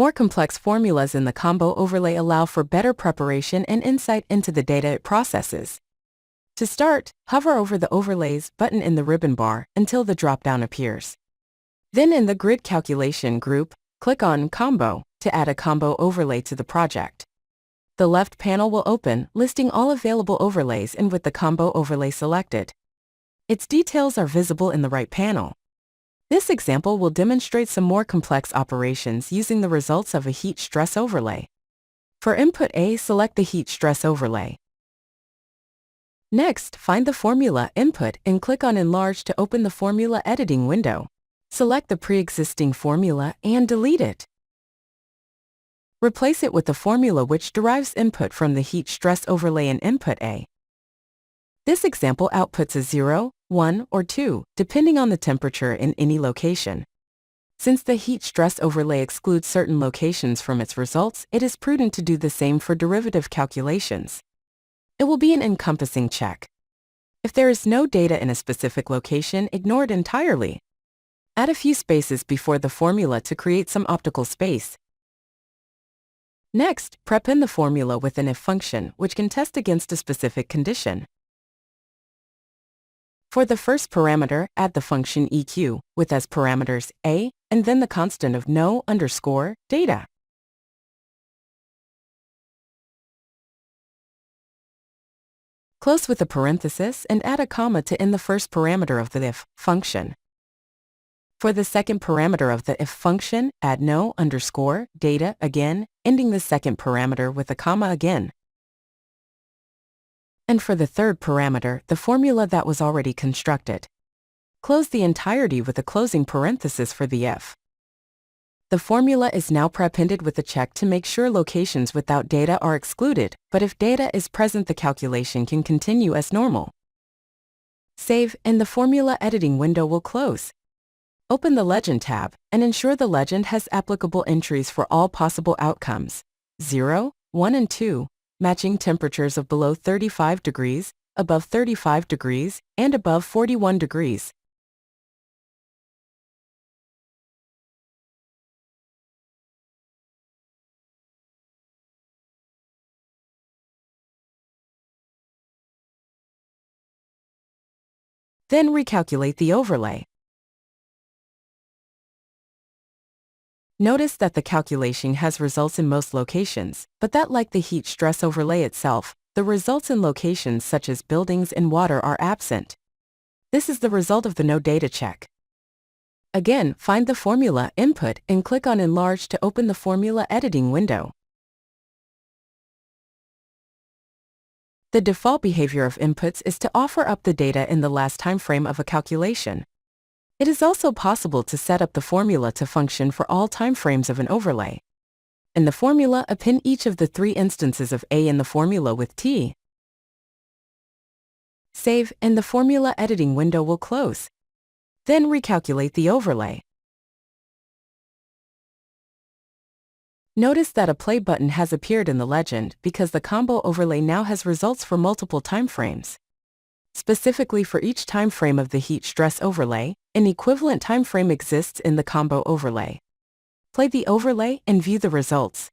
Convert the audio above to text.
More complex formulas in the combo overlay allow for better preparation and insight into the data it processes. To start, hover over the Overlays button in the ribbon bar until the drop-down appears. Then in the Grid Calculation group, click on Combo to add a combo overlay to the project. The left panel will open, listing all available overlays and with the combo overlay selected. Its details are visible in the right panel. This example will demonstrate some more complex operations using the results of a heat stress overlay. For input A, select the heat stress overlay. Next, find the formula input and click on Enlarge to open the formula editing window. Select the pre-existing formula and delete it. Replace it with the formula which derives input from the heat stress overlay in input A. This example outputs a 0, 1, or 2, depending on the temperature in any location. Since the heat stress overlay excludes certain locations from its results, it is prudent to do the same for derivative calculations. It will be an encompassing check. If there is no data in a specific location, ignore it entirely. Add a few spaces before the formula to create some optical space. Next, prep in the formula with an if function, which can test against a specific condition. For the first parameter, add the function EQ, with as parameters a, and then the constant of no_data. Close with a parenthesis and add a comma to end the first parameter of the if function. For the second parameter of the if function, add no_data again, ending the second parameter with a comma again. And for the third parameter, the formula that was already constructed. Close the entirety with a closing parenthesis for the if. The formula is now prepended with a check to make sure locations without data are excluded, but if data is present, the calculation can continue as normal. Save, and the formula editing window will close. Open the Legend tab, and ensure the legend has applicable entries for all possible outcomes, 0, 1 and 2, matching temperatures of below 35 degrees, above 35 degrees, and above 41 degrees. Then recalculate the overlay. Notice that the calculation has results in most locations, but that, like the heat stress overlay itself, the results in locations such as buildings and water are absent. This is the result of the no data check. Again, find the formula input and click on Enlarge to open the formula editing window. The default behavior of inputs is to offer up the data in the last time frame of a calculation. It is also possible to set up the formula to function for all time frames of an overlay. In the formula, append each of the 3 instances of A in the formula with T. Save, and the formula editing window will close. Then recalculate the overlay. Notice that a play button has appeared in the legend because the combo overlay now has results for multiple time frames. Specifically for each time frame of the heat stress overlay, an equivalent time frame exists in the combo overlay. Play the overlay and view the results.